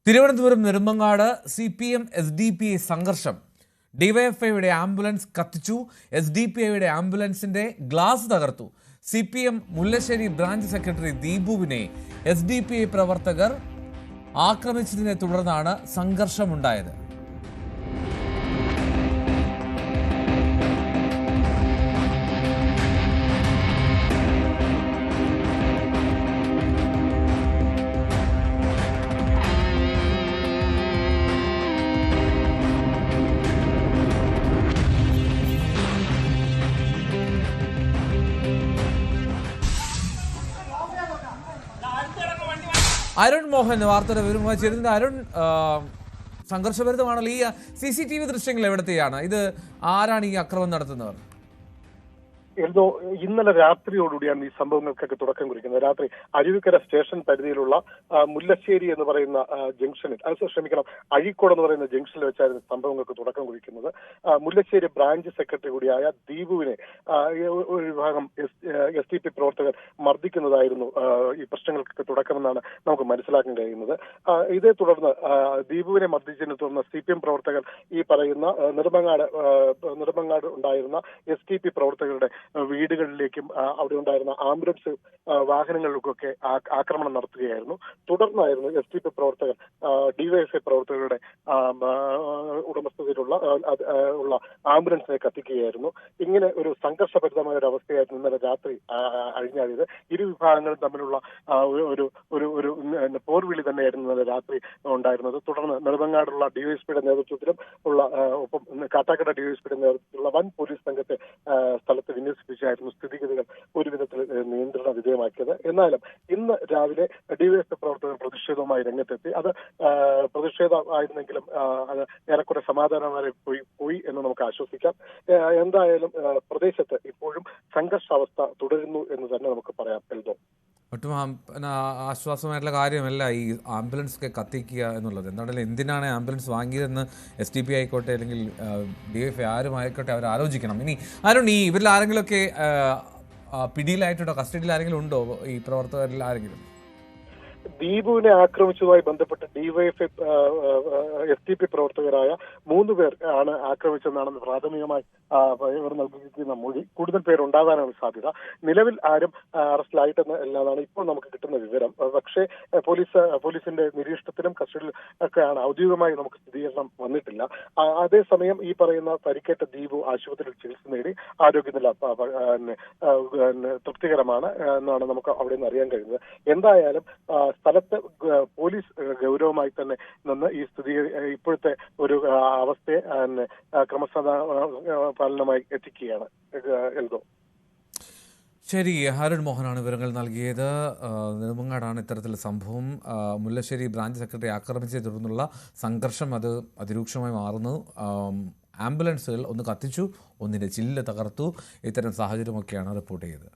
Thiruvananthapuram Nedumangad CPM SDPI സംഘർഷം. ഡിവൈഎഫ്ഐയുടെ ambulance കത്തിച്ചു. SDPIയുടെ ആംബുലൻസിന്റെ ഗ്ലാസ് തകർത്തു. CPM മുല്ലശ്ശേരി ബ്രാഞ്ച് സെക്രട്ടറി ദീപുവിനെ SDPI പ്രവർത്തകർ ആക്രമിച്ചതിനെ തുടർന്നാണ് സംഘർഷമുണ്ടായത്. അരുൺ മോഹൻ വാർത്തയുടെ വിവരവുമായി ചേരുന്നത്. അരുൺ, സംഘർഷഭരിതമാണല്ലോ. ഈ CCTV ദൃശ്യങ്ങൾ എവിടത്തെയാണ്? ഇത് ആരാണ് ഈ അക്രമം നടത്തുന്നവർ? എന്തോ ഇന്നലെ രാത്രിയോടുകൂടിയാണ് ഈ സംഭവങ്ങൾക്കൊക്കെ തുടക്കം കുറിക്കുന്നത്. രാത്രി അരുവിക്കര സ്റ്റേഷൻ പരിധിയിലുള്ള മുല്ലശ്ശേരി എന്ന് പറയുന്ന ജംഗ്ഷനിൽ, അഴീക്കോട് എന്ന് പറയുന്ന ജംഗ്ഷനിൽ വെച്ചായിരുന്നു സംഭവങ്ങൾക്ക് തുടക്കം കുറിക്കുന്നത്. മുല്ലശ്ശേരി ബ്രാഞ്ച് സെക്രട്ടറി കൂടിയായ ദീപുവിനെ ഒരു വിഭാഗം SDPI പ്രവർത്തകർ മർദ്ദിക്കുന്നതായിരുന്നു ഈ പ്രശ്നങ്ങൾക്കൊക്കെ തുടക്കമെന്നാണ് നമുക്ക് മനസ്സിലാക്കാൻ കഴിയുന്നത്. ഇതേ തുടർന്ന് ദീപുവിനെ മർദ്ദിച്ചതിനെ തുടർന്ന് CPM പ്രവർത്തകർ ഈ പറയുന്ന നെടുമങ്ങാട് ഉണ്ടായിരുന്ന SDPI പ്രവർത്തകരുടെ വീടുകളിലേക്കും അവിടെ ഉണ്ടായിരുന്ന ആംബുലൻസ് വാഹനങ്ങളിലേക്കൊക്കെ ആക്രമണം നടത്തുകയായിരുന്നു. തുടർന്നായിരുന്നു SDPI പ്രവർത്തകർ DYFI പ്രവർത്തകരുടെ ഉടമസ്ഥതയിലുള്ള ആംബുലൻസിനെ കത്തിക്കുകയായിരുന്നു. ഇങ്ങനെ ഒരു സംഘർഷഭരിതമായ ഒരു അവസ്ഥയായിരുന്നു ഇന്നലെ രാത്രി അഴിഞ്ഞാടിയത്. ഇരു വിഭാഗങ്ങളും തമ്മിലുള്ള ഒരു പോർവിളി തന്നെയായിരുന്നു ഇന്നലെ രാത്രി ഉണ്ടായിരുന്നത്. തുടർന്ന് നെടുമങ്ങാടുള്ള DYSPയുടെ നേതൃത്വത്തിലും ഒപ്പം കാട്ടാക്കട DYSPയുടെ നേതൃത്വത്തിലുള്ള വൻ പോലീസ് സംഘത്തെ സ്ഥലത്ത് വിന്യസിപ്പിച്ചായിരുന്നു സ്ഥിതിഗതികൾ ഒരു വിധത്തിൽ നിയന്ത്രണ വിധേയമാക്കിയത്. എന്നാലും ഇന്ന് രാവിലെ DYFI പ്രവർത്തകർ പ്രതിഷേധവുമായി രംഗത്തെത്തി. അത് പ്രതിഷേധമായിരുന്നെങ്കിലും അത് ഏറെക്കുറെ സമാധാനമായി പോയി എന്ന് നമുക്ക് ആശ്വസിക്കാം. എന്തായാലും പ്രദേശത്ത് ഇപ്പോഴും സംഘർഷാവസ്ഥ തുടരുന്നു എന്ന് തന്നെ നമുക്ക് പറയാം. എൽദോ, ഒട്ടും ആശ്വാസമായിട്ടുള്ള കാര്യമല്ല ഈ ആംബുലൻസ് ഒക്കെ കത്തിക്കുക എന്നുള്ളത്. എന്താണെങ്കിലും എന്തിനാണ് ആംബുലൻസ് വാങ്ങിയതെന്ന് SDPI ആയിക്കോട്ടെ അല്ലെങ്കിൽ DYFI ആരും ആയിക്കോട്ടെ അവർ ആലോചിക്കണം. ഇനി ആരും ഇവരിൽ ആരെങ്കിലുമൊക്കെ പിടിയിലായിട്ടുണ്ടോ? കസ്റ്റഡിയിൽ ആരെങ്കിലും ഉണ്ടോ ഈ പ്രവർത്തകരിൽ ആരെങ്കിലും? ദീപുവിനെ ആക്രമിച്ചതുമായി ബന്ധപ്പെട്ട് DYFI SDPI പ്രവർത്തകരായ 3 പേർ ആണ് ആക്രമിച്ചതെന്നാണ് പ്രാഥമികമായി ഇവർ നൽകിയിരിക്കുന്ന മൊഴി. കൂടുതൽ പേരുണ്ടാകാനാണ് സാധ്യത. നിലവിൽ ആരും അറസ്റ്റിലായിട്ടെന്ന് അല്ലാതാണ് ഇപ്പോൾ നമുക്ക് കിട്ടുന്ന വിവരം. പക്ഷേ പോലീസിന്റെ നിരീക്ഷണത്തിലും കസ്റ്റഡിയിൽ ഒക്കെയാണ്. ഔദ്യോഗികമായി നമുക്ക് സ്ഥിരീകരണം വന്നിട്ടില്ല. അതേസമയം ഈ പറയുന്ന പരിക്കേറ്റ ദീപു ആശുപത്രിയിൽ ചികിത്സ നേടി. ആരോഗ്യനില തൃപ്തികരമാണ് എന്നാണ് നമുക്ക് അവിടെ നിന്ന് അറിയാൻ കഴിയുന്നത്. എന്തായാലും സ്ഥലത്ത് പോലീസ് ഗൗരവമായി തന്നെ നിന്ന് ഈ സ്ഥിതി ഇപ്പോഴത്തെ ഒരു അവസ്ഥയെ ക്രമസമാധാനമായി എത്തിക്കുകയാണ്. എൽദോ, ശരി. അരുൺ മോഹനാണ് വിവരങ്ങൾ നൽകിയത്. നെടുമങ്ങാടാണ് ഇത്തരത്തിലുള്ള സംഭവം. മുല്ലശ്ശേരി ബ്രാഞ്ച് സെക്രട്ടറി ആക്രമിച്ചതിനെ തുടർന്നുള്ള സംഘർഷം അത് അതിരൂക്ഷമായി മാറുന്നു. ആംബുലൻസുകൾ ഒന്ന് കത്തിച്ചു, ഒന്നിൻ്റെ ചില്ല് തകർത്തു. ഇത്തരം സാഹചര്യമൊക്കെയാണ് റിപ്പോർട്ട് ചെയ്തത്.